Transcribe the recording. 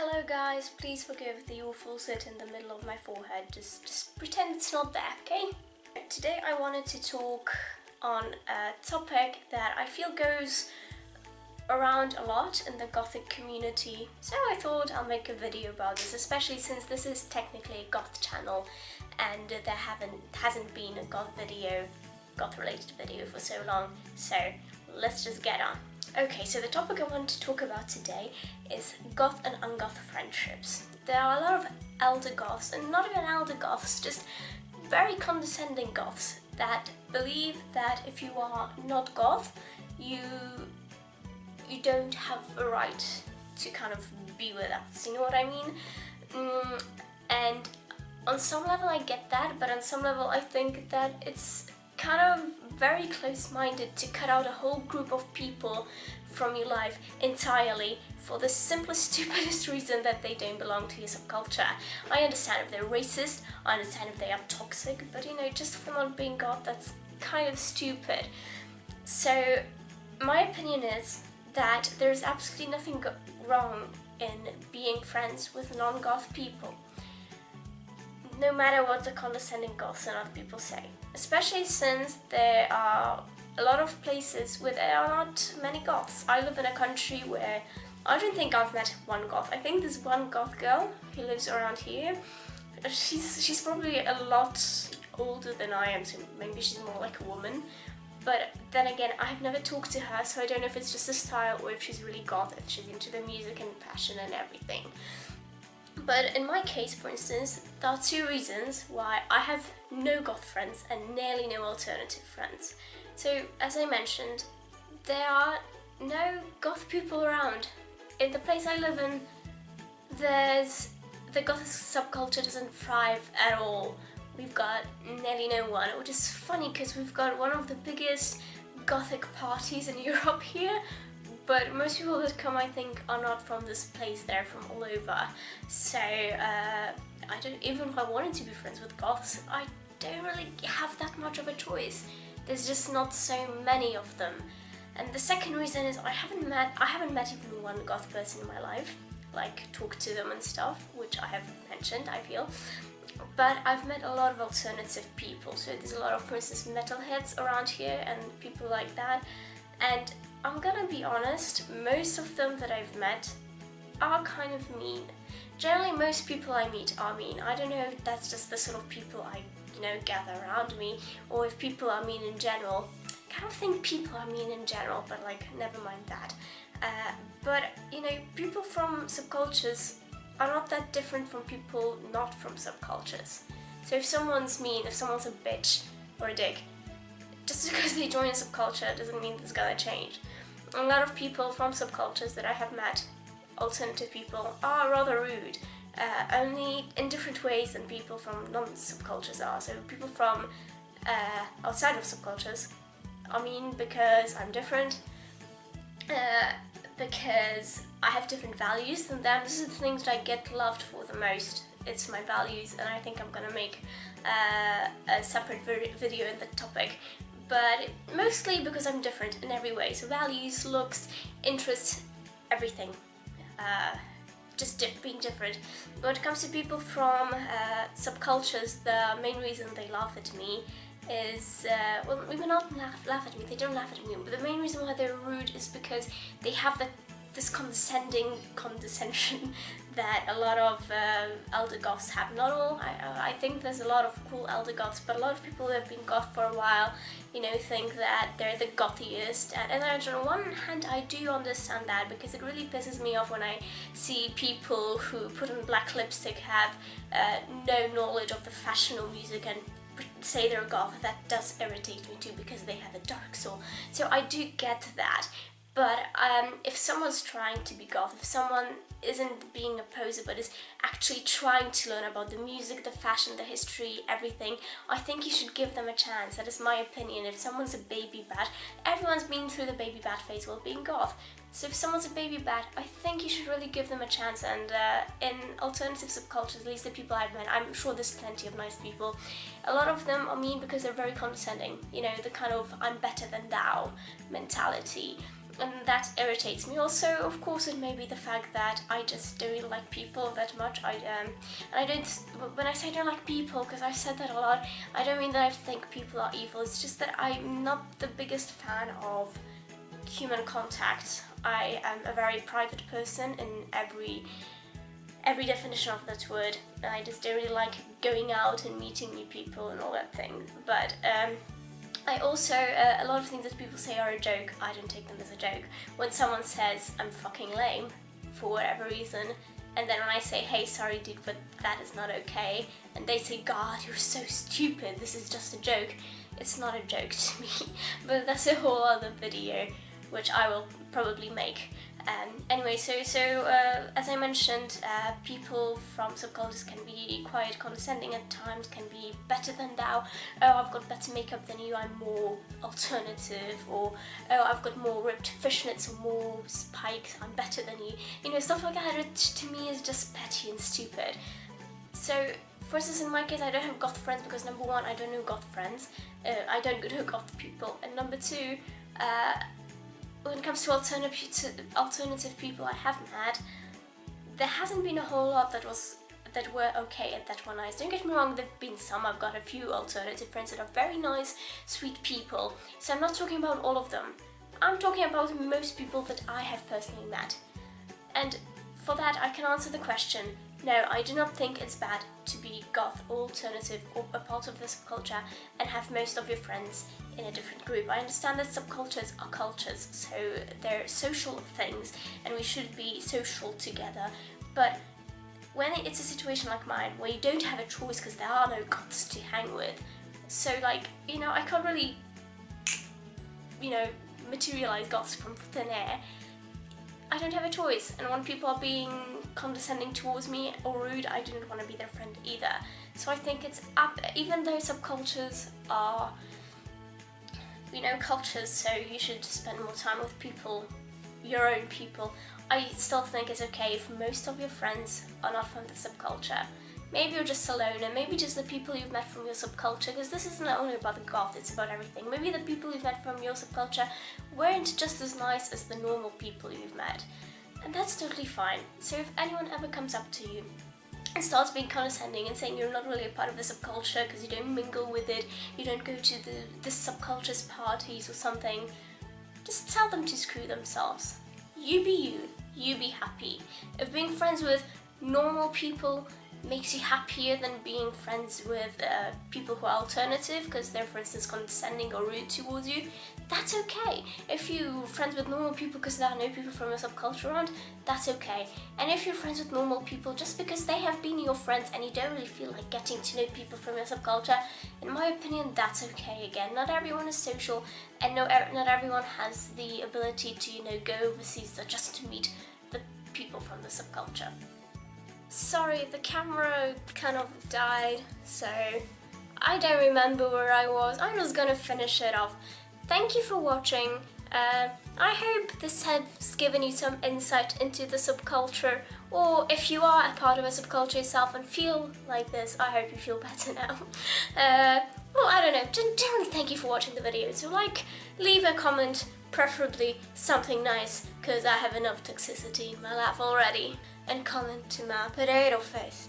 Hello guys, please forgive the awful zit in the middle of my forehead, just pretend it's not there, okay? Today I wanted to talk on a topic that I feel goes around a lot in the Gothic community, so I thought I'll make a video about this, especially since this is technically a Goth channel and there hasn't been a Goth related video for so long, so let's just get on. Okay, so the topic I want to talk about today is Goth and Ungoth friendships. There are a lot of elder Goths, and not even elder Goths, just very condescending Goths that believe that if you are not Goth, you don't have a right to kind of be with us, you know what I mean? And on some level I get that, but on some level I think that it's kind of very close-minded to cut out a whole group of people from your life entirely for the simplest, stupidest reason that they don't belong to your subculture. I understand if they're racist, I understand if they are toxic, but just for not being Goth, that's kind of stupid. So my opinion is that there's absolutely nothing wrong in being friends with non-Goth people, no matter what the condescending Goths and other people say. Especially since there are a lot of places where there are not many Goths. I live in a country where I don't think I've met one Goth. I think there's one Goth girl who lives around here. She's probably a lot older than I am, so maybe she's more like a woman. But then again, I've never talked to her, so I don't know if it's just a style or if she's really Goth, if she's into the music and passion and everything. But in my case, for instance, there are two reasons why I have no Goth friends and nearly no alternative friends. So, as I mentioned, there are no Goth people around. In the place I live in, the Gothic subculture doesn't thrive at all. We've got nearly no one, which is funny because we've got one of the biggest Gothic parties in Europe here. But most people that come, I think, are not from this place, they're from all over. So, even if I wanted to be friends with Goths, I don't really have that much of a choice. There's just not so many of them. And the second reason is I haven't met even one Goth person in my life, like talked to them and stuff, which I have mentioned, I feel. But I've met a lot of alternative people. So there's a lot of, for instance, metalheads around here and people like that. And I'm gonna be honest, most of them that I've met are kind of mean. Generally, most people I meet are mean. I don't know if that's just the sort of people I, gather around me, or if people are mean in general. I kind of think people are mean in general, but never mind that. But people from subcultures are not that different from people not from subcultures. So if someone's mean, if someone's a bitch or a dick, just because they join a subculture doesn't mean it's gonna change. A lot of people from subcultures that I have met, alternative people, are rather rude, only in different ways than people from non-subcultures are. So people from outside of subcultures are mean because I'm different, because I have different values than them. This is the things that I get loved for the most. It's my values, and I think I'm gonna make a separate video in the topic. But mostly because I'm different in every way. So values, looks, interests, everything. Just being different. But when it comes to people from subcultures, the main reason they laugh at me is, well, maybe not laugh at me, they don't laugh at me, but the main reason why they're rude is because they have this condescension that a lot of elder Goths have. Not all, I think there's a lot of cool elder Goths, but a lot of people who have been Goth for a while, think that they're the Gothiest. And on one hand, I do understand that, because it really pisses me off when I see people who put on black lipstick, have no knowledge of the fashion or music, and say they're Goth. That does irritate me too, because they have a dark soul. So I do get that. But if someone's trying to be Goth, if someone isn't being a poser but is actually trying to learn about the music, the fashion, the history, everything, I think you should give them a chance. That is my opinion. If someone's a baby bat, everyone's been through the baby bat phase while being Goth. So if someone's a baby bat, I think you should really give them a chance. And in alternative subcultures, at least the people I've met, I'm sure there's plenty of nice people. A lot of them are mean because they're very condescending. The kind of I'm better than thou mentality. and that irritates me. Also, of course, it may be the fact that I just don't really like people that much. And I don't, when I say I don't like people, because I've said that a lot, I don't mean that I think people are evil. It's just that I'm not the biggest fan of human contact. I am a very private person in every definition of that word. I just don't really like going out and meeting new people and all that thing. But I also, a lot of things that people say are a joke, I don't take them as a joke. When someone says I'm fucking lame, for whatever reason, and then when I say, hey, sorry dude, but that is not okay, and they say, God, you're so stupid, this is just a joke, it's not a joke to me. But that's a whole other video, which I will probably make. Anyway, so as I mentioned, people from subcultures can be quite condescending at times, can be better than thou. Oh, I've got better makeup than you, I'm more alternative. Or, oh, I've got more ripped fishnets or more spikes, I'm better than you. You know, stuff like that, which to me is just petty and stupid. So, for instance, in my case, I don't have goth friends because number one, I don't know goth friends. I don't know goth people. And number two, when it comes to alternative people I have met, there hasn't been a whole lot that were okay at that one night. Don't get me wrong, there've been some. I've got a few alternative friends that are very nice, sweet people. So I'm not talking about all of them. I'm talking about most people that I have personally met. And for that, I can answer the question, no, I do not think it's bad to be goth or alternative or a part of the subculture and have most of your friends in a different group. I understand that subcultures are cultures, so they're social things and we should be social together. But when it's a situation like mine, where you don't have a choice because there are no goths to hang with, so like, you know, I can't really, you know, materialize goths from thin air. I don't have a choice, and when people are being condescending towards me or rude, I don't want to be their friend either. So I think it's up, even though subcultures are, you know, cultures, so you should spend more time with people, your own people, I still think it's okay if most of your friends are not from the subculture. Maybe you're just alone, and maybe just the people you've met from your subculture, because this isn't only about the goth, it's about everything. Maybe the people you've met from your subculture weren't just as nice as the normal people you've met. And that's totally fine. So if anyone ever comes up to you and starts being condescending and saying you're not really a part of the subculture because you don't mingle with it, you don't go to the subculture's parties or something, just tell them to screw themselves. You be you be happy. If being friends with normal people makes you happier than being friends with people who are alternative because they're, for instance, condescending or rude towards you, that's okay. If you're friends with normal people because there are no people from your subculture around, that's okay. And if you're friends with normal people just because they have been your friends and you don't really feel like getting to know people from your subculture, in my opinion, that's okay again. Not everyone is social, and not everyone has the ability to, you know, go overseas just to meet the people from the subculture. Sorry, the camera kind of died, so I don't remember where I was. I'm just gonna finish it off. Thank you for watching. I hope this has given you some insight into the subculture, or if you are a part of a subculture yourself and feel like this, I hope you feel better now. Well, I don't know, generally thank you for watching the video. So leave a comment, preferably something nice, because I have enough toxicity in my life already. And comment to my potato face.